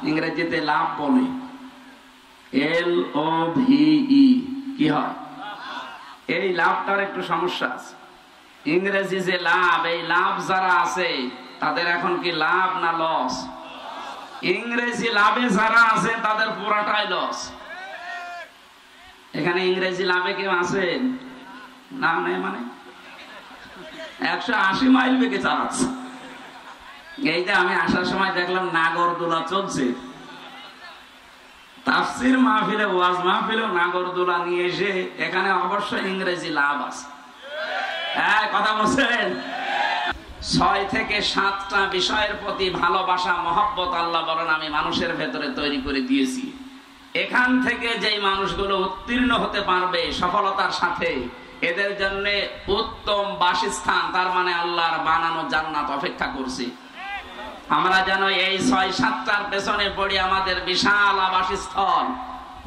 ইংরেজিতে লাভ বলে, LOVE, কি হয়? এই লাভটার একটু সমস্যা আছে। ইংরেজি যে লাভ, এই লাভ যারা আছে তাদের এখন কি লাভ না লস? ইংরেজি লাভে যারা আছে তাদের পুরাটাই লস। এখানে ইংরেজি লাভে কেউ আছেন না? নেই মানে 180 মাইল বেগে চালাচ্ছে। এইটা আমি আসার সময় দেখলাম নাগরদোলা চলছে। তাফসীর মাহফিলে, ওয়াজ মাহফিলে নাগরদোলা নিয়ে এসে এখানে অবশ্যই ইংরেজি লাভ আছে। হ্যাঁ, কথা বলছেন। 6 থেকে 7টা বিষয়ের প্রতি ভালোবাসা, মহব্বত আল্লাহ বলেন আমি মানুষের ভেতরে তৈরি করে দিয়েছি। এখান থেকে যেই মানুষগুলো উত্তীর্ণ হতে পারবে সফলতার সাথে, এদের জন্য উত্তম বাসস্থান, তার মানে আল্লাহর বানানো জান্নাত অপেক্ষা করছে। আমরা যেন এই 6-7টার পেছনে পড়ি, আমাদের বিশাল আবাসস্থল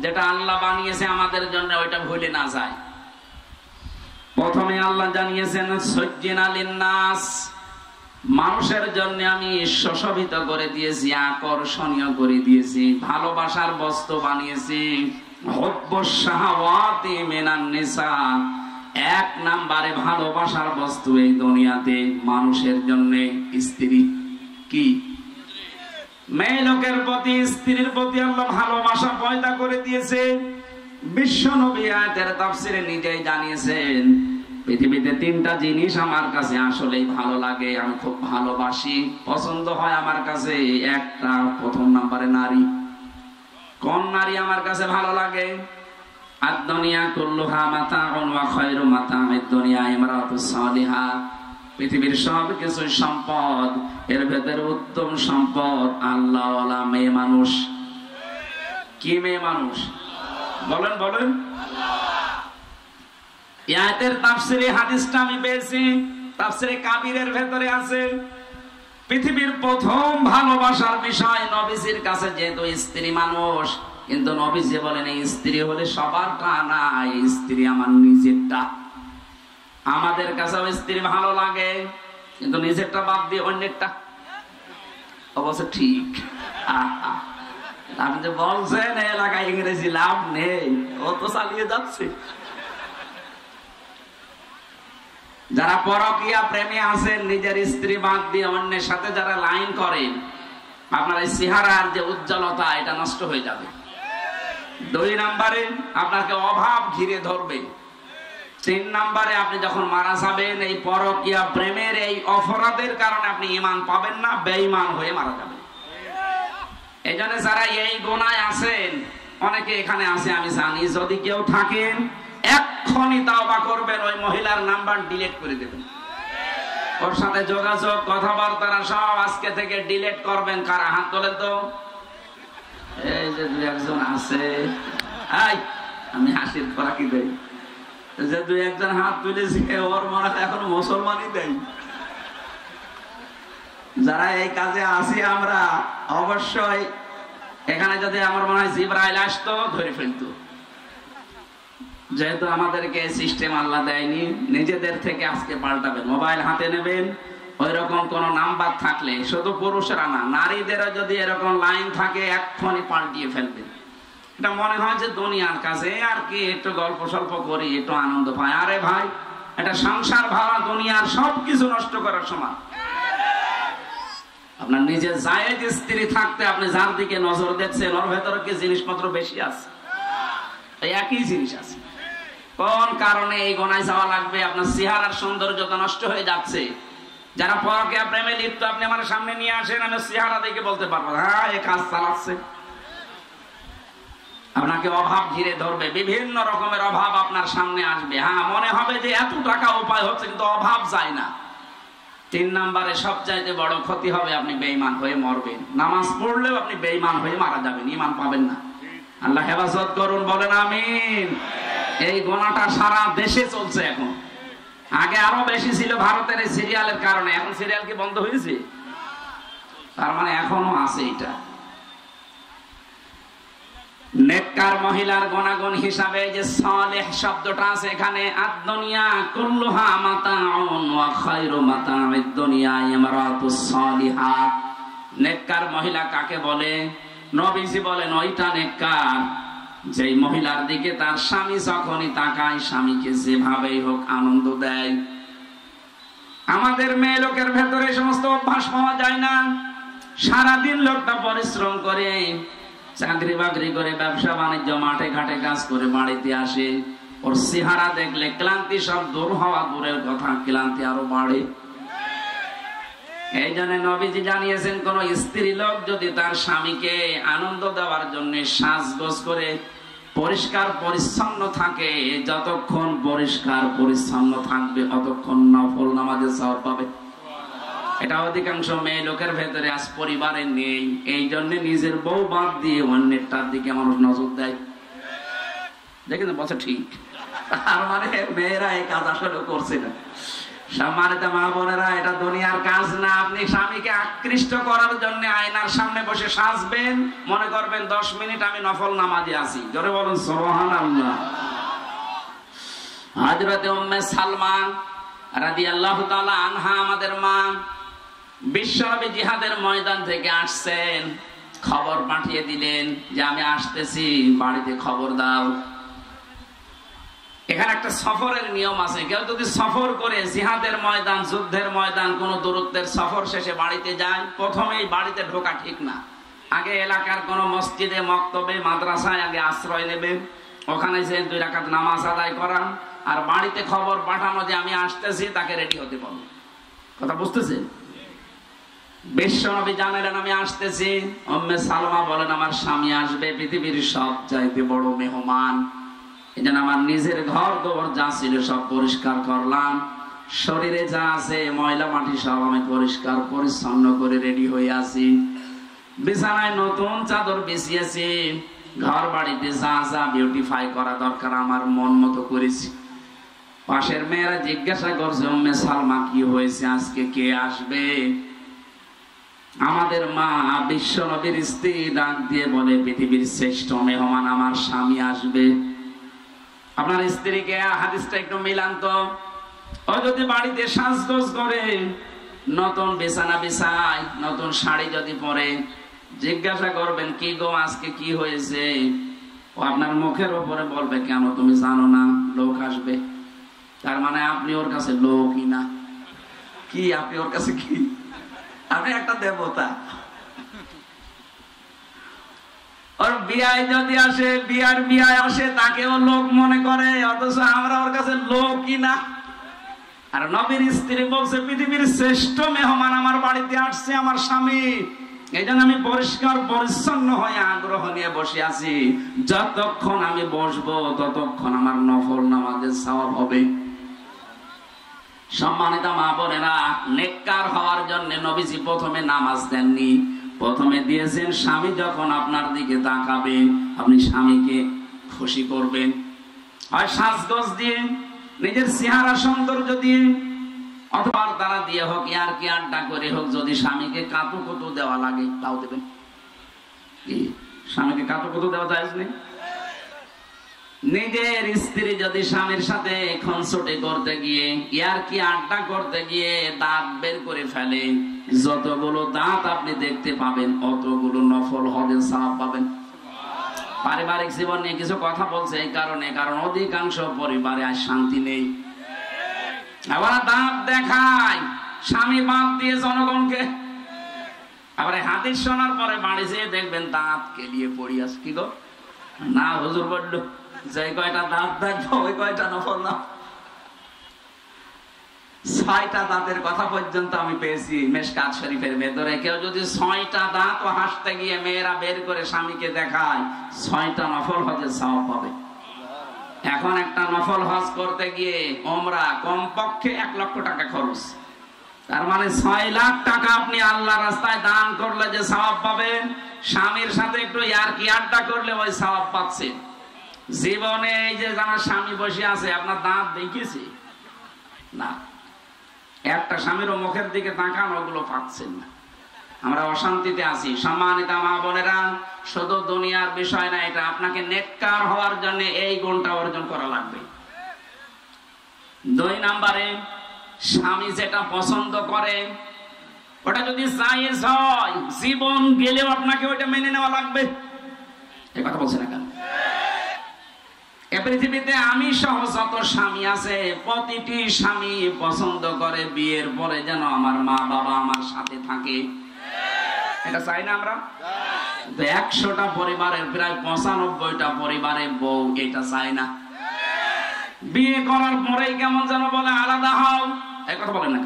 যেটা আল্লাহ বানিয়েছে আমাদের জন্য, ওইটা ভুলে না যায়। প্রথমে আল্লাহ জানিয়েছেন সুজ্জিনা লিন্নাস, মানুষের জন্য আমি সুশোভিত করে দিয়েছি, আকর্ষণীয় করে দিয়েছি, ভালোবাসার বস্তু বানিয়েছি। হুব্বুশ শাহাওয়াতি মিনান নিসা, 1 নম্বরে ভালোবাসার বস্তু এই দুনিয়াতে মানুষের জন্য স্ত্রী। কি? মেয়ে লোকের প্রতি, স্ত্রীর প্রতি আল্লাহ ভালোবাসা পয়দা করে দিয়েছে। বিশ্ব নবী আয়াতের তাফসীরে নিজেই জানিয়েছেন, পৃথিবীতে 3টা জিনিস আমার কাছে আসলেই ভালো লাগে, আমি খুব ভালোবাসি, পছন্দ হয় আমার কাছে। একটা, প্রথম নম্বরে নারী। কোন নারী আমার কাছে ভালো লাগে? আদ-দুনিয়া কুল্লুহা মাতাউন ওয়া খায়রু মাতাউদ দুনিয়া ইমরাতুস সালিহা, পৃথিবীর সব কিছু সম্পদ, এর ভেতরে উত্তম সম্পদ আল্লাহওয়ালা মেয়ে মানুষ। কি মেয়ে মানুষ? বলেন বলেন। আয়াতের তাফসীরে হাদিসটা আমি পেয়েছি, তাফসীরে কাবীরের ভেতরে আছে। পৃথিবীর প্রথম ভালোবাসার বিষয় নবীজির কাছে, যেহেতু স্ত্রী মানুষ, কিন্তু নবীজি বলেন এই স্ত্রী হলে সবারটা না, এই স্ত্রী আমার নিজেরটা। আমাদের কাছেও স্ত্রী ভালো লাগে, কিন্তু নিজেরটা বাদ দিয়ে অন্যেরটা। অবশ্য ঠিক। আপনি যে বলছেন এলাকায় ইংরেজি লাভ নেই, ও তো চালিয়ে যাচ্ছে। যারা পরকীয়া প্রেমে আছেন, নিজের স্ত্রী বাদ দিয়ে অন্যের সাথে যারা লাইন করেন, আপনার এই চেহারার যে উজ্জ্বলতা, এটা নষ্ট হয়ে যাবে। 2 নম্বরে আপনাকে অভাব ঘিরে ধরবে। 3 নম্বরে আপনি যখন মারা যাবেন, এই পরকীয়া প্রেমের এই অপরাধের কারণে আপনি ঈমান পাবেন না, বেঈমান হয়ে মারা যাবেন। এই জন্য যারা এই গুনায় আছেন, অনেকে এখানে আছে আমি জানি, যদি কেউ থাকেন এক্ষুনি তাওবা করবেন, ওই মহিলার নাম্বার ডিলিট করে দেবেন, ওর সাথে যোগাযোগ, কথাবার্তা সব আজকে থেকে ডিলিট করবেন। কারা হাত তোলেন তো? এই যে 2-1 আছে, আমি হাসির ফরাকি দেই, যে 2-1 হাত তুলেছে, ওর মনে হয় এখন মুসলমানই দেয়। যারা এই কাজে আছি আমরা, অবশ্যই এখানে যদি আমার মনে হয় জিবরাইল আসতো, ধরে ফেলতো। যেহেতু আমাদেরকে সিস্টেম আল্লাহ দেয়নি, নিজেদের থেকে আজকে পাল্টাবেন। মোবাইল হাতে নেবেন, ওই রকম কোন নাম্বার থাকলে, শুধু পুরুষেরা না, নারীদেরও যদি এরকম লাইন থাকে, এক্ষুনি পাল্টিয়ে ফেলবেন। এটা মনে হয় যে দুনিয়ার কাছে আর কি, একটু গল্প সল্প করি, একটু আনন্দ পাই। আরে ভাই, এটা সংসার ভাড়া, দুনিয়ার সবকিছু নষ্ট করার সময়। আপনার নিজের জায়েজ স্ত্রী থাকতে আপনি যার দিকে নজর দেখছেন, ওর ভেতরে কি জিনিসপত্র বেশি আছে? একই জিনিস আছে। কোন কারণে এই গোনায় যাওয়া লাগবে? আপনার চেহারার সৌন্দর্যতা নষ্ট হয়ে যাচ্ছে। যারা পরকীয়া প্রেমে লিপ্ত, আপনি আমার সামনে নিয়ে আসেন, আমি চেহারা দেখে বলতে পারবো হ্যাঁ এ কাজ চালাচ্ছে। আপনাকে অভাব ঘিরে ধরবে, বিভিন্ন রকমের অভাব আপনার সামনে আসবে। হ্যাঁ, মনে হবে যে এত টাকা উপায় হচ্ছে, কিন্তু অভাব যায় না। 3 নম্বরে সবচাইতে বড় ক্ষতি হবে, আপনি বেঈমান হয়ে মরবেন। নামাজ পড়লেও আপনি বেঈমান হয়ে মারা যাবেন, ঈমান পাবেন না। আল্লাহ হেফাজত করুন, বলেন আমিন। এই গোনাটা সারা দেশে চলছে এখন। আগে আরো বেশি ছিল ভারতের এই সিরিয়ালের কারণে, এখন সিরিয়াল কি বন্ধ হয়েছে? তার মানে এখনো আছে এটা। নেককার মহিলার গুণাগুণ হিসাবে যে সালেহ শব্দটা আছে এখানে, আদ-দুনিয়া কুল্লুহা মাতাউন ওয়া খায়রু মাতাউদ দুনিয়া ইমরাতুস সালিহা। নেককার মহিলা কাকে বলে? নবীজি বলেন ওইটা নেককার যে মহিলার দিকে তার স্বামী যখনই তাকায় স্বামীকে যেভাবেই হোক আনন্দ দেয়। আমাদের মেয়ে লোকের ভেতরে সমস্ত অভ্যাস পাওয়া যায় না। সারাদিন লোকটা পরিশ্রম করে, চাকরি বাকরি করে, ব্যবসা বাণিজ্য, মাঠে ঘাটে কাজ করে বাড়িতে আসে, ওর চেহারা দেখলে ক্লান্তি সব দূর হওয়া দূরের কথা, ক্লান্তি আরো বাড়ে। এই জন্য নবীজি জানিয়েছেন, কোন স্ত্রী লোক যদি তার স্বামীকে আনন্দ দেওয়ার জন্য সাজগোজ করে পরিষ্কার পরিচ্ছন্ন থাকে, যতক্ষণ পরিষ্কার পরিচ্ছন্ন থাকবে অতক্ষণ নফল নামাজের সওয়াব পাবে। এটা অধিকাংশ মেয়ে লোকের ভেতরে আজ পরিবারে নেই। এই জন্য নিজের বউ বাদ দিয়ে অন্যেরটার দিকে মানুষ নজর দেয়। দেখেন বলছে ঠিক, আর মানে মেয়েরা এই কাজ আসলে করছে না। সম্মানিত মা বোনেরা, এটা দুনিয়ার কাজ না। আপনি স্বামীকে আকৃষ্ট করার জন্য আয়নার সামনে বসে সাজবেন, মনে করবেন 10 মিনিট আমি নফল নামাজে আছি। জোরে বলুন সুবহানাল্লাহ। হযরত উম্মে সালমা রাদিয়াল্লাহু তাআলা আনহা, আমাদের মা, বিশ্বনবী জিহাদের ময়দান থেকে আসছেন, খবর পাঠিয়ে দিলেন যে আমি আসতেছি, বাড়িতে খবর দাও। এখানে একটা সফরের নিয়ম আছে। কেউ যদি সফর করে জিহাদের ময়দান, যুদ্ধের ময়দান, কোন দূরত্বের সফর শেষে বাড়িতে যায়, প্রথমেই বাড়িতে ঢোকা ঠিক না। আগে এলাকার কোন মসজিদে, মক্তবে, মাদ্রাসায় আগে আশ্রয় নেবেন, ওখানে যে 2 রাকাত নামাজ আদায় করান, আর বাড়িতে খবর পাঠানো যে আমি আসতেছি, তাকে রেডি হতে বলুন। কথা বুঝতেছেন? বিশ্বনবী জানালেন আমি আসতেছি। উম্মে সালমা বলেন আমার স্বামী আসবে, পৃথিবীর সবচাইতে বড় মেহমান। এই জন্য আমার নিজের ঘর দোর যা ছিল সব পরিষ্কার করলাম, শরীরে যা আছে ময়লা মাটি সব আমি পরিষ্কার পরিচ্ছন্ন করে রেডি হয়ে আছি। বিছানায় নতুন চাদর বিছিয়েছি, ঘর বাড়িতে যা যা বিউটিফাই করা দরকার আমার মন মতো করেছি। পাশের মেয়েরা জিজ্ঞাসা করছে, উম্মে সালমা কি হয়েছে, আজকে কে আসবে? আমাদের মা বিশ্বনবীর স্ত্রী ডাক দিয়ে বলে, পৃথিবীর শ্রেষ্ঠ মেহমান আমার স্বামী আসবে। আপনার স্ত্রীকে হাদিসটা একটু মিলান তো। ও যদি বাড়িতে সাজগোজ করে, নতুন বিছানা বিছায়, নতুন শাড়ি যদি পরে, জিজ্ঞাসা করবেন কি গো আজকে কি হয়েছে, ও আপনার মুখের উপরে বলবে কেন তুমি জানো না লোক আসবে। তার মানে আপনি ওর কাছে লোকই না। কি আপনি ওর কাছে কি? আপনি একটা দেবতা। ওর বিয়ায় যদি আসে, বিয়ায় আসে, তাকেও লোক মনে করে, অথচ আমরা ওর কাছে লোকই না। আর নবীর স্ত্রী বলছে পৃথিবীর শ্রেষ্ঠ মেহমান আমার বাড়িতে আসছে, আমার স্বামী। এই জন্য আমি পরিষ্কার পরিচ্ছন্ন হয়ে আগ্রহ নিয়ে বসে আছি। যতক্ষণ আমি বসবো ততক্ষণ আমার নফল নামাজের সওয়াব হবে। সম্মানিত মা বোনেরা, নেককার হওয়ার জন্য নবীজি প্রথমে নামাজ দেননি, প্রথমে দিয়েছেন স্বামী যখন আপনার দিকে তাকাবে আপনি স্বামীকে খুশি করবেন। হয় সাজগোজ দিয়ে, নিজের চেহারা সৌন্দর্য দিয়ে, অথবা তারা দিয়ে হোক, ইয়ার কি আড্ডা করে হোক, যদি স্বামীকে কাতুকুতু দেওয়া লাগে তাও দেবেন। স্বামীকে কাতুকুতু দেওয়া যায় না? নিজের স্ত্রী যদি স্বামীর সাথে খুনসুটি করতে গিয়ে, ইয়ার কি আড্ডা করতে গিয়ে দাঁত বের করে ফেলে, যতগুলো দাঁত আপনি দেখতে পাবেন অতগুলো নফল হজের সওয়াব পাবেন। পারিবারিক জীবন নিয়ে কিছু কথা বলছে এই কারণে, কারণ অধিকাংশ পরিবারে আর শান্তি নেই। আবার দাঁত দেখায় স্বামী বাদ দিয়ে জনগণকে। আবার হাদিস শোনার পরে বাড়ি যেয়ে দেখবেন দাঁত কেলিয়ে পড়ি আছে। কি গো না হুজুর বললো যে কয়টা দাঁত দেখবো ওই কয়টা নফল না। 6টা দাঁতের কথা পর্যন্ত আমি পেয়েছি মেশকাত শরীফের ভেতরে। কেউ যদি 6টা দাঁত ও হাসতে গিয়ে মেয়েরা বের করে স্বামীকে দেখায়, 6টা নফল হজের সওয়াব পাবে। এখন একটা নফল হজ করতে গিয়ে ওমরা কমপক্ষে 1 লক্ষ টাকা খরচ। তার মানে 6 লাখ টাকা আপনি আল্লাহ রাস্তায় দান করলে যে সওয়াব পাবেন, স্বামীর সাথে একটু ইয়ারকি আড্ডা করলে ওই সওয়াব পাচ্ছেন। জীবনে এই যে যারা স্বামী বসে আছে, আপনার দাঁত দেখেছি না, একটা স্বামীর মুখের দিকে তাকান, ওগুলো পাচ্ছেন না। আমরা অশান্তিতে আছি। সম্মানিত মা বোনেরা, শুধু দুনিয়ার বিষয় না, এটা আপনাকে নেককার হওয়ার জন্য এই গুণটা অর্জন করা লাগবে। 2 নম্বরে, স্বামী যেটা পছন্দ করে ওটা যদি জায়েজ হয় জীবন গেলেও আপনাকে ওইটা মেনে নেওয়া লাগবে। এই কথা বলছে না কেন? এ পৃথিবীতে আমি সহ যত স্বামী আছে প্রতিটি স্বামী পছন্দ করে বিয়ের পরে যেন আমার মা বাবা আমার সাথে থাকে। এটা চাই না আমরা? 100টা পরিবারের প্রায় 95টা পরিবারে বউ এটা চায় না। বিয়ে করার পরেই কেমন যেন বলে আলাদা হও, এই কথা বলে না।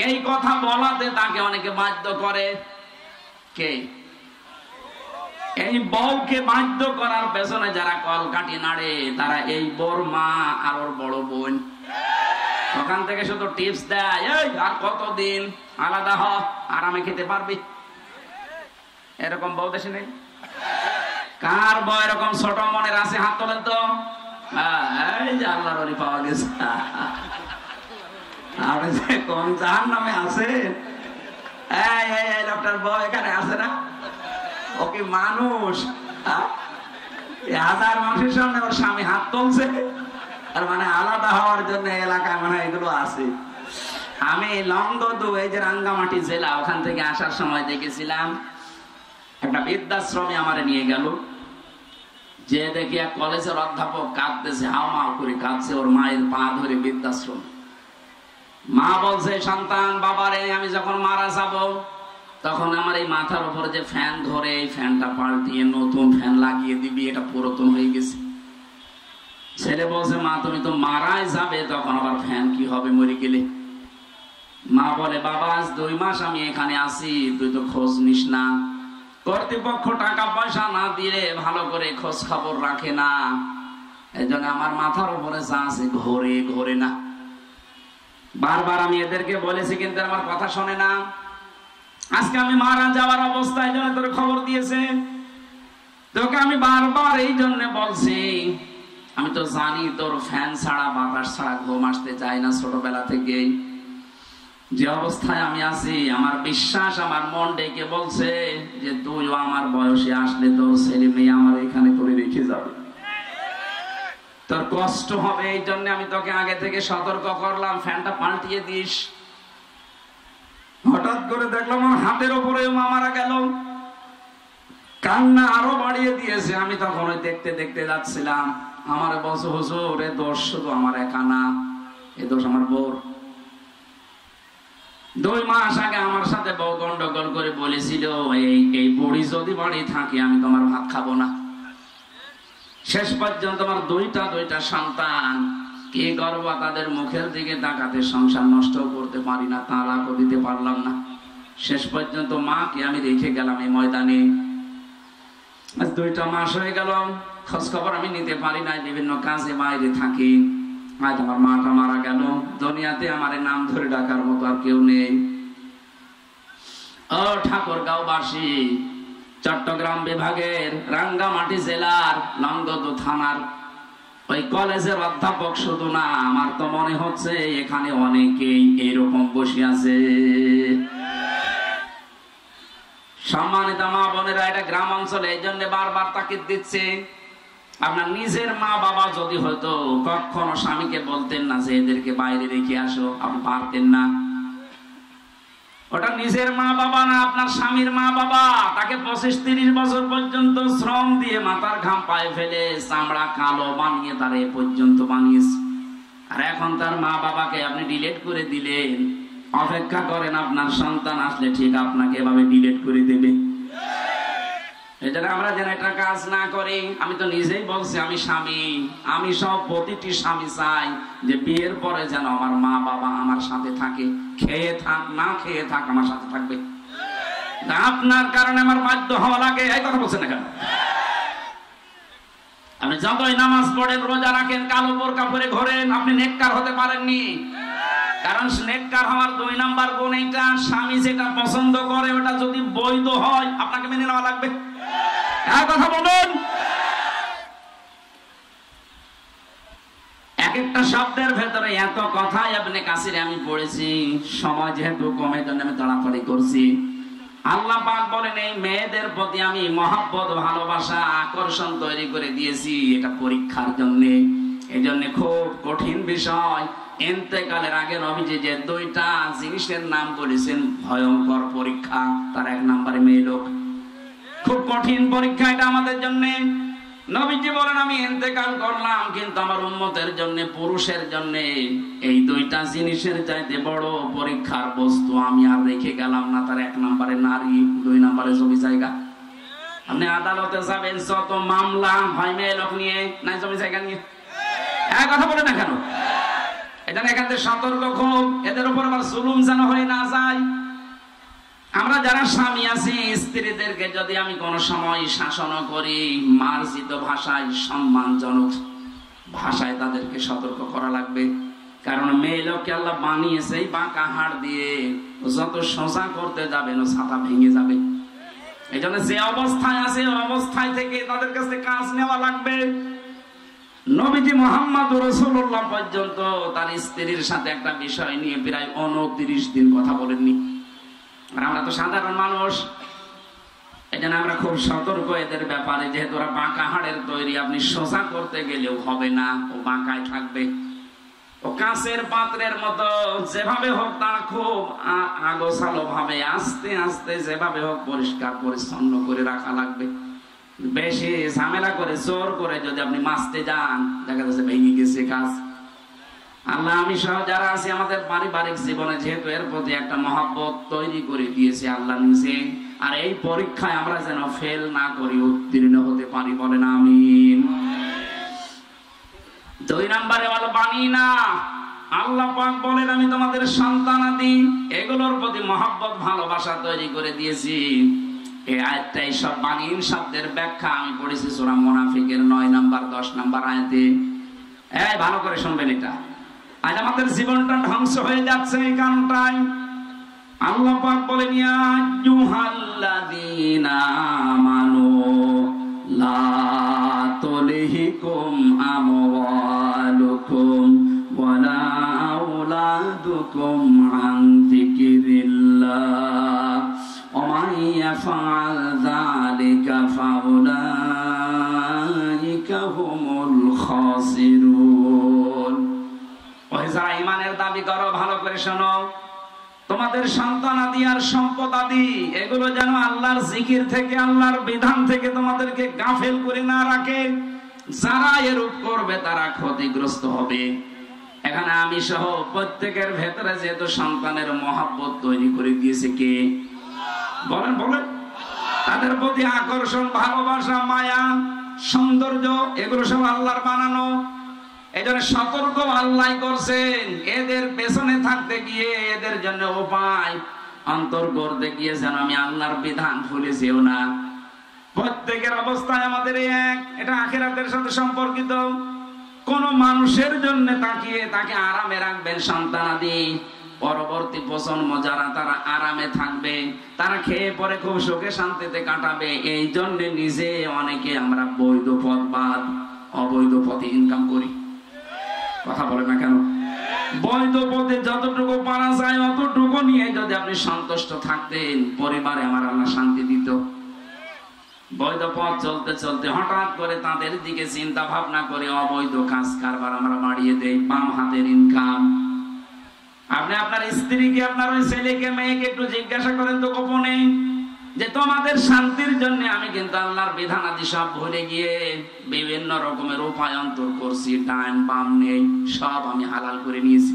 এই কথা বলাতে তাকে অনেকে বাধ্য করে। কে? এই বউকে বাধ্য করার পেছনে যারা কলকাঠি নাড়ে তারা এই বউর মা আর ওর বড় বোন। ওখান থেকে শুধু টিপস দেয়, এই আর কতদিন আলাদা হ, আরামে খেতে পারবি। এরকম বউ দেশে নেই? কার বউ এরকম ছোট মনের আছে? হাত তোলেন তো। এই যে আল্লাহর ওলি পাওয়া গেছে। আপনি যে কোন জাহান্নামে আছেন। এই ডক্টর বউ এখানে আছে না? ও কি মানুষ? 1000 মানুষের সামনে ওর স্বামী হাত তুলছে, আর মানে আলাদা হওয়ার জন্য এলাকায় মানে এগুলো আছে। আমি লংগদু, এই যে রাঙ্গামাটি জেলা, ওখান থেকে আসার সময় দেখেছিলাম একটা বৃদ্ধাশ্রমে আমারে নিয়ে গেল। যে দেখি এক কলেজের অধ্যাপক কাঁদতেছে, হাওমাও করে কাঁদছে, ওর মায়ের পা ধরে বৃদ্ধাশ্রম। মা বলছে, সন্তান বাবারে আমি যখন মারা যাব তখন আমার এই মাথার উপর যে ফ্যান ধরে এই ফ্যানটা পাল্টিয়ে নতুন ফ্যান লাগিয়ে দিবি, এটা পুরাতন হয়ে গেছে। ছেলে বলছে, মা তুমি তো মারাই যাবে, তখন আবার ফ্যান কি হবে মরে গেলে? মা বলে, বাবা আজ 2 মাস আমি এখানে আছি, তুই তো খোঁজ নিস না। কর্তৃপক্ষ টাকা পয়সা না দিলে ভালো করে খোঁজ খবর রাখে না, এই জন্য আমার মাথার উপরে যা আছে ঘোরে ঘোরে না। বারবার আমি এদেরকে বলেছি, কিন্তু আমার কথা শোনে না। আজকে আমি মারা যাওয়ার অবস্থায় জন্য তোর খবর দিয়েছে। তোকে আমি বারবার এই জন্য বলছি, আমি তো জানি তোর ফ্যান ছাড়া বাতাস ছাড়া ঘুম আসতে চায় না ছোটবেলা থেকে। যে অবস্থায় আমি আছি, আমার বিশ্বাস, আমার মন ডেকে বলছে যে তুইও আমার বয়সে আসলে তোর ছেলে মেয়ে আমার এখানে করে রেখে যাবে, তোর কষ্ট হবে। এই জন্য আমি তোকে আগে থেকে সতর্ক করলাম, ফ্যানটা পাল্টিয়ে দিস। হঠাৎ করে দেখলাম আমার হাতের উপরে মা মারা গেল, কান্না আরো বাড়িয়ে দিয়েছে। আমি তখন ওই দেখতে দেখতে যাচ্ছিলাম। আমার বলছে, হুজুর এ দোষ শুধু আমার একা না, এ দোষ আমার বউর। 2 মাস আগে আমার সাথে বউ গন্ডগোল করে বলেছিল, এই বুড়ি যদি বাড়ি থাকে আমি তোমার ভাত খাবো না। শেষ পর্যন্ত আমার 2টা সন্তান, কি গর্ব তাদের মুখের দিকে তাকাতে সংসার নষ্ট করতে পারি না, তালাকও দিতে পারলাম না। শেষ পর্যন্ত মাকে আমি রেখে গেলাম এই ময়দানে। আজ 2টা মাস হয়ে গেল, খোঁজ খবর আমি নিতে পারি না, বিভিন্ন কাজে বাইরে থাকি। আজ আমার মাটা মারা গেল, দুনিয়াতে আমার নাম ধরে ডাকার মতো আর কেউ নেই। ও ঠাকুরগাঁওবাসী, চট্টগ্রাম বিভাগের রাঙ্গামাটি জেলার লংগদু থানার ওই কলেজের অধ্যাপক শুধু না, আমার তো মনে হচ্ছে এখানে অনেকেই এরকম বসে আছে। সম্মানিত মা বোনেরা, এটা গ্রাম অঞ্চলে, এই জন্য বারবার তাকিদ দিচ্ছে। আপনার নিজের মা বাবা যদি হয়তো কখনো স্বামীকে বলতেন না যে এদেরকে বাইরে রেখে আসো, আপনি পারতেন না। ওটা নিজের মা বাবা না, আপনার স্বামীর মা বাবা। তাকে 25-30 বছর পর্যন্ত শ্রম দিয়ে মাথার ঘাম পায়ে ফেলে চামড়া কালো বানিয়ে তারা এ পর্যন্ত বানিয়েছে। আর এখন তার মা বাবাকে আপনি ডিলিট করে দিলেন। অপেক্ষা করেন, আপনার সন্তান আসলে ঠিক আপনাকে এভাবে ডিলিট করে দেবে। এজন্য আমরা যেন এটা কাজ না করি। আমি তো নিজেই বলছি, আমি স্বামী, আমি সব প্রতিটি স্বামী চাই যে বিয়ের পরে যেন আমার মা বাবা আমার সাথে থাকে, খেয়ে থাক না খেয়ে থাক আমার সাথে থাকবে। আপনার কারণে আমার বাধ্য হওয়া লাগে, এই কথা বলছেন না কেন? আপনি যতই নামাজ পড়েন, রোজা রাখেন, কালো বোরকা পরে ঘোরেন, আপনি নেককার হতে পারেননি। কারণ নেককার হওয়ার 2 নাম্বার গুণ এইটা, স্বামী যেটা পছন্দ করে ওটা যদি বৈধ হয় আপনাকে মেনে নেওয়া লাগবে। কথা বলুন। এক একটা শব্দের ভেতরে এত কথাই আপনি কাছিরে আমি পড়েছি, সময় যেহেতু কমে জন্য আমি তাড়াতাড়ি করছি। আল্লাহ পাক বলেন, এই মেয়েদের প্রতি আমি মহব্বত, ভালোবাসা, আকর্ষণ তৈরি করে দিয়েছি, এটা পরীক্ষার জন্য। এই জন্য খুব কঠিন বিষয়, ইন্তেকালের আগে নবীজি যে দুইটা জিনিসের নাম বলেছেন ভয়ঙ্কর পরীক্ষা, তার এক নম্বরে মেয়ে লোক। খুব কঠিন পরীক্ষা এটা আমাদের জন্য। নবীজি বলেন আমি ইন্তেকাল করলাম, কিন্তু আমার উম্মতের জন্য, পুরুষের জন্য এই দুইটা জিনিসের চাইতে বড় পরীক্ষার বস্তু আমি আর রেখে গেলাম না। তার এক নম্বরে নারী, দুই নম্বরে জমি জায়গা। আপনি আদালতে যাবেন, যত মামলা হয় মেয়ে লোক নিয়ে, না জমি জায়গা নিয়ে, এক কথা বলে না কেন? এটা এখান থেকে সতর্ক খুব, এদের উপর আবার জুলুম যেন হয়ে না যায়। আমরা যারা স্বামী আছি, স্ত্রীদেরকে যদি আমি কোনো সময় শাসন করি, মার্জিত ভাষায়, সম্মানজনক ভাষায় তাদেরকে সতর্ক করা লাগবে। কারণ মেয়ে লোককে আল্লাহ বানিয়েছে বাঁকা হাড় দিয়ে, যত সোজা করতে যাবেন ও ছাতা ভেঙে যাবে। এই জন্য যে অবস্থায় আছে অবস্থায় থেকে তাদের কাছে কাজ নেওয়া লাগবে। নবীজি মুহাম্মদ রাসূলুল্লাহ পর্যন্ত তার স্ত্রীর সাথে একটা বিষয় নিয়ে প্রায় 29 দিন কথা বলেননি। আর আমরা তো সাধারণ মানুষ, এজন্য আমরা খুব সতর্ক এদের ব্যাপারে। যেহেতু ওরা বাঁকা হাড়ের তৈরি, আপনি সোজা করতে গেলেও হবে না, ও বাঁকায় থাকবে। ও কাঁচের পাত্রের মতো, যেভাবে হোক তার খুব আগোছালো ভাবে আস্তে আস্তে যেভাবে হোক পরিষ্কার পরিচ্ছন্ন করে রাখা লাগবে। বেশি ঝামেলা করে জোর করে যদি আপনি মাছতে যান, দেখা যাচ্ছে ভেঙে গেছে কাজ। আল্লাহ আমি সহ যারা আছি আমাদের পারিবারিক জীবনে যেহেতু এর প্রতি একটা মহব্বত তৈরি করে দিয়েছে আল্লাহ নিজে, আর এই পরীক্ষায় আমরা যেন ফেল না করি, উত্তীর্ণ হতে পারি, বলেন আমিন। দুই নম্বরে বলো বানি না। আল্লাহ পাক বলেন আমি তোমাদের সন্তানাদি এগুলোর প্রতি মহব্বত ভালোবাসা তৈরি করে দিয়েছি। এই আয়াতটাই সব বানিন শব্দের ব্যাখ্যা আমি পড়েছি সূরা মুনাফিকের 9 নম্বর 10 নম্বর আয়াতে। এই ভালো করে শুনবেন, এটা আজ আমাদের জীবনটা ধ্বংস হয়ে যাচ্ছে এই কারণটাই। আল্লাহ পাক বলেন ইয়া আইয়ুহাল্লাযীনা আমানু লা তুলহিকুম আমওয়ালুকুম ওয়ালা আওলাদুকুম আন যিকরিল্লাহ ওয়া মান ইয়াফআল যালিকা ফাউলাইকা হুমুল খাসিরুন। ওই যারা ঈমানের দাবি করো, ভালো করে শোনো, তোমাদের সন্তান আদি আর সম্পদ আদি এগুলো যেন আল্লাহর জিকির থেকে, আল্লাহর বিধান থেকে তোমাদেরকে গাফেল করে না রাখে। যারা এরূপ করবে তারা ক্ষতিগ্রস্ত হবে। এখানে আমি সহ প্রত্যেকের ভেতরে যেহেতু সন্তানের মহব্বত তৈরি করে দিয়েছে কে? বলেন বলেন। তাদের প্রতি আকর্ষণ, ভালোবাসা, মায়া, সৌন্দর্য এগুলো সব আল্লাহর বানানো। এই জন্য সতর্ক আল্লাহ করছেন। এদের পেছনে থাকতে গিয়ে এদের জন্য উপায় অন্তর করতে গিয়ে যেন আমি আল্লাহর বিধান ভুলে যেও না। প্রত্যেকের অবস্থায় আমাদের এক, এটা আখিরাতের সাথে সম্পর্কিত। কোন মানুষের জন্য তাকিয়ে তাকে আরামে রাখবেন সন্তানাদি, পরবর্তী প্রজন্ম যারা তারা আরামে থাকবে, তারা খেয়ে পরে খুব সুখে শান্তিতে কাটাবে। এই জন্য নিজে অনেকে আমরা বৈধ পথ বাদ অবৈধ পথে ইনকাম করি। কথা বলে না কেন? বৈধ পথে যতটুকু পারা যায় অতটুকু নিয়ে যদি আপনি সন্তুষ্ট থাকতেন, পরিবারে আমার আল্লাহ শান্তি দিত। বৈধ পথ চলতে চলতে হঠাৎ করে তাদের দিকে চিন্তা ভাবনা করে অবৈধ কাজ কারবার আমরা বাড়িয়ে দেই, বাম হাতের ইনকাম। আপনি আপনার স্ত্রীকে, আপনার ওই ছেলেকে, মেয়েকে একটু জিজ্ঞাসা করেন তো গোপনে, যে তোমাদের শান্তির জন্য আমি কিন্তু আল্লাহর বিধান আদি সব ভুলে গিয়ে বিভিন্ন রকমের উপায় অন্তর করছি, ডান বাম নেই, সব আমি হালাল করে নিয়েছি।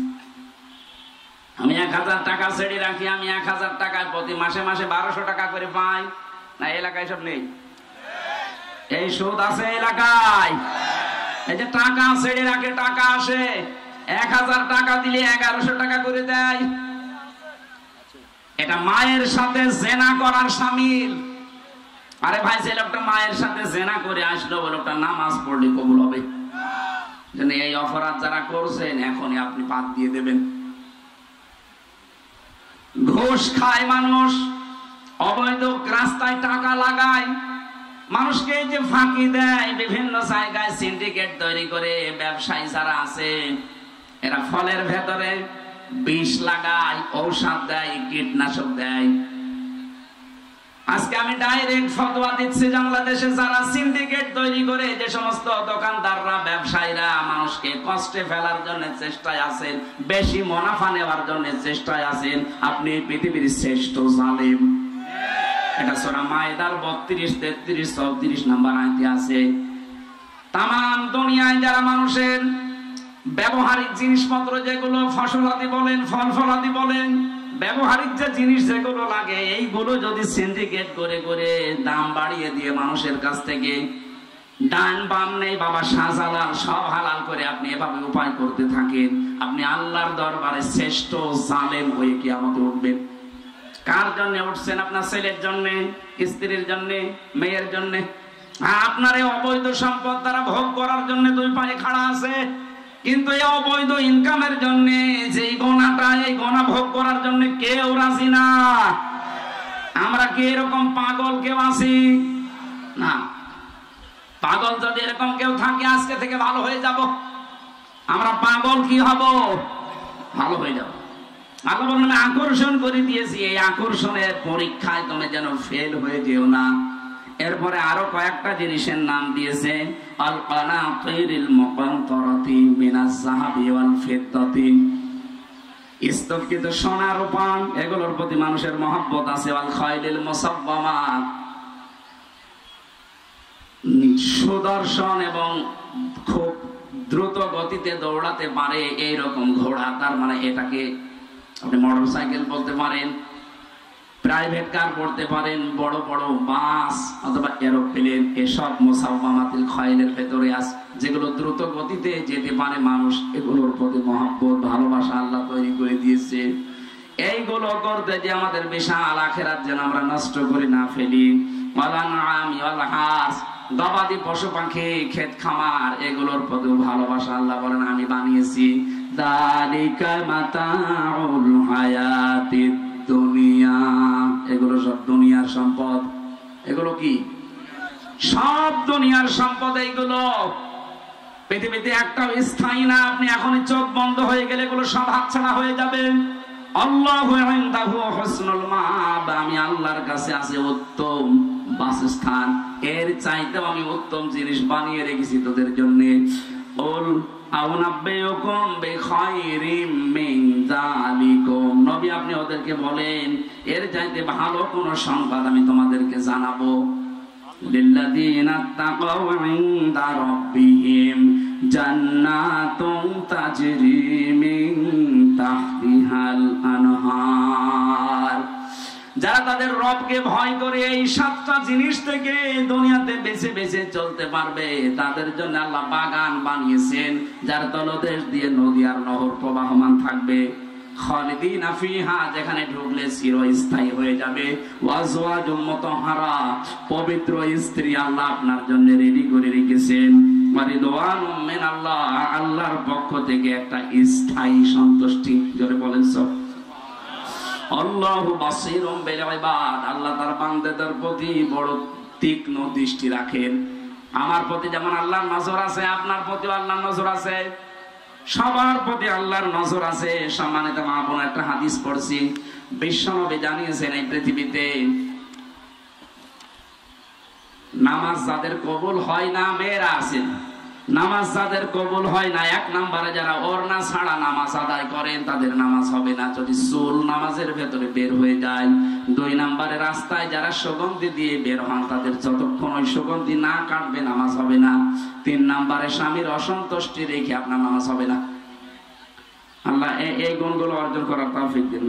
আমি 1000 টাকা ছেড়ে রাখি, আমি 1000 টাকায় প্রতি মাসে মাসে 1200 টাকা করে পাই না? এলাকায় সব নেই? এই সুদ আছে এলাকায়? এই যে টাকা ছেড়ে রাখে, টাকা আসে, 1000 টাকা দিলে 1100 টাকা করে দেয়। এটা মায়ের সাথে জেনা করার শামিল। আরে ভাই, যে লোকটা মায়ের সাথে জেনা করে আসলো, ওই লোকটা নামাজ পড়লে কবুল হবে? এই অপরাধ যারা করছেন এখনই আপনি বাদ দিয়ে দেবেন। ঘুষ খায় মানুষ, অবৈধ রাস্তায় টাকা লাগায়, মানুষকে যে ফাঁকি দেয়, বিভিন্ন জায়গায় সিন্ডিকেট তৈরি করে ব্যবসায়ী যারা আছে, এরা ফলের ভেতরে বিষ লাগায়, ঔষধ দেয়, কীটনাশক দেয়। আজকে আমি ডাইরেক্ট ফতোয়া দিচ্ছি, বাংলাদেশে যারা সিন্ডিকেট তৈরি করে যে সমস্ত দোকানদাররা ব্যবসায়ীরা মানুষকে কষ্টে ফেলার জন্য চেষ্টায় আছেন, বেশি মুনাফা নেওয়ার জন্য চেষ্টায় আছেন, আপনি পৃথিবীর শ্রেষ্ঠ জালেম। এটা সূরা মায়েদার 32, 33, 34 নম্বর আয়াতে আছে। তাম দুনিয়ায় যারা মানুষের ব্যবহারিক জিনিসপত্র, যেগুলো ফসলাদি বলেন, ফল ফলাদি বলেন, ব্যবহারিক যে জিনিস যেগুলো লাগে, এইগুলো যদি সিন্ডিকেট করে করে দাম বাড়িয়ে দিয়ে মানুষের কাছ থেকে ডান বাম নেই বাবা শাহজালাল সব হালাল করে আপনি এভাবে উপায় করতে থাকেন, আপনি আল্লাহর দরবারে শ্রেষ্ঠ জালেম হয়ে কিয়ামতে উঠবেন। কার জন্য উঠছেন? আপনার ছেলের জন্য, স্ত্রীর জন্য, মেয়ের জন্য। আপনার এই অবৈধ সম্পদ তারা ভোগ করার জন্য দুই পায়ে খাড়া আছে, কিন্তু এই অবৈধ ইনকামের জন্য যে গোনাটা, এই গোনা ভোগ করার জন্য কেউ রাজি না। আমরা কি এরকম পাগল কেউ আছি? না। পাগল যদি এরকম কেউ থাকে আজকে থেকে ভালো হয়ে যাব। আমরা পাগল কি হব? ভালো হয়ে যাব। আল্লাহ বললেন আকর্ষণ করে দিয়েছি, এই আকর্ষণের পরীক্ষায় তুমি যেন ফেল হয়ে যেও না। এরপরে আরো কয়েকটা জিনিসের নাম দিয়েছে, আল কানাতিরিল মুকান্তারাতি মিনাজ যাহাবি ওয়াল ফিদ্দাতি, স্তূপকৃত সোনা রূপা এগুলোর প্রতি মানুষের মহব্বত আছে। ওয়াল খাইলিল মুসাব্বামা, সুদর্শন এবং খুব দ্রুত গতিতে দৌড়াতে পারে এইরকম ঘোড়া, তার মানে এটাকে আপনি মোটরসাইকেল বলতে পারেন, প্রাইভেট কার বলতে পারেন, বড় বড় বাস অথবা এরোপ্লেন, এসব মুসাব্বামাতিল খাইলের ভেতরে আছে, যেগুলো দ্রুত গতিতে যেতে পারে মানুষ, এগুলোর প্রতি মহব্বত ভালোবাসা আল্লাহ তৈরি করে দিয়েছে। এইগুলো করতে যে আমাদের বিশাল আখিরাত যেন আমরা নষ্ট করে না ফেলি। গবাদি পশু পাখি, ক্ষেত খামার, এগুলোর প্রতি ভালোবাসা আল্লাহ বলেন আমি বানিয়েছি। যালিকা মাতাউল হায়াতিদ দুনিয়া, এগুলো সব দুনিয়ার সম্পদ। এগুলো কি? সব দুনিয়ার সম্পদ। এইগুলো পৃথিবীতে একটাও স্থায়ী না। আপনি এখনই চোখ বন্ধ হয়ে গেলে এগুলো সব হাতছাড়া হয়ে যাবে। আল্লাহু ইনদাহু হুসনুল মাআব, আমি আল্লাহর কাছে আছে উত্তম বাসস্থান, এর চাইতেও আমি উত্তম জিনিস বানিয়ে রেখেছি তোদের জন্য। ওল আউনাব্বিউকুম বিখাইরিম মিন যালিকুম, নবী আপনি ওদেরকে বলেন এর চাইতে ভালো কোন সংবাদ আমি তোমাদেরকে জানাবো। লিল্লাযীনা তাকাউ ইনদা রাব্বিহিম জান্নাতুন তাজরি মিন তাহতিহাল আনহার, যারা তাদের রবকে ভয় করে এই সাতটা জিনিস থেকে দুনিয়াতে বেঁচে বেঁচে চলতে পারবে, তাদের জন্য আল্লাহ বাগান বানিয়েছেন যার তলদেশ দিয়ে নদী আর নহর প্রবাহমান থাকবে। খালিদিনা ফিহা, যেখানে ঢুকলে চিরস্থায়ী হয়ে যাবে। ওয়াজওয়াজুম মুতাহহারা, পবিত্র স্ত্রী আল্লাহ আপনার জন্য রেডি করে রেখেছেন। ওয়ারিদওয়ানুম মিনাল্লাহ, আল্লাহর পক্ষ থেকে একটা স্থায়ী সন্তুষ্টি। জোরে বলেন সব। আল্লাহু বাসীরুম বিল ইবাদ, আল্লাহ তার বান্দাদের প্রতি বড় তীক্ষ্ণ দৃষ্টি রাখেন। আমার প্রতি যেমন আল্লাহর নজর আছে, আপনার প্রতি আল্লাহর নজর আছে, সবার প্রতি আল্লাহর নজর আছে। সম্মানিত মা বোন, একটা হাদিস পড়ছি, বিশ্বনবী জানিয়েছেন এই পৃথিবীতে নামাজ যাদের কবুল হয় না, মেয়েরা আছেন, নামাজ যাদের কবুল হয় না, এক নম্বরে যারা ওড়না ছাড়া নামাজ আদায় করেন তাদের নামাজ হবে না যদি চুল নামাজের ভেতরে বের হয়ে যায়। দুই নম্বরে রাস্তায় যারা সুগন্ধি দিয়ে বের হন তাদের যতক্ষণ ওই সুগন্ধি না কাটবে নামাজ হবে না। তিন নম্বরে স্বামীর অসন্তুষ্টি রেখে আপনার নামাজ হবে না। আল্লাহ এই গুণগুলো অর্জন করার তৌফিক দিন।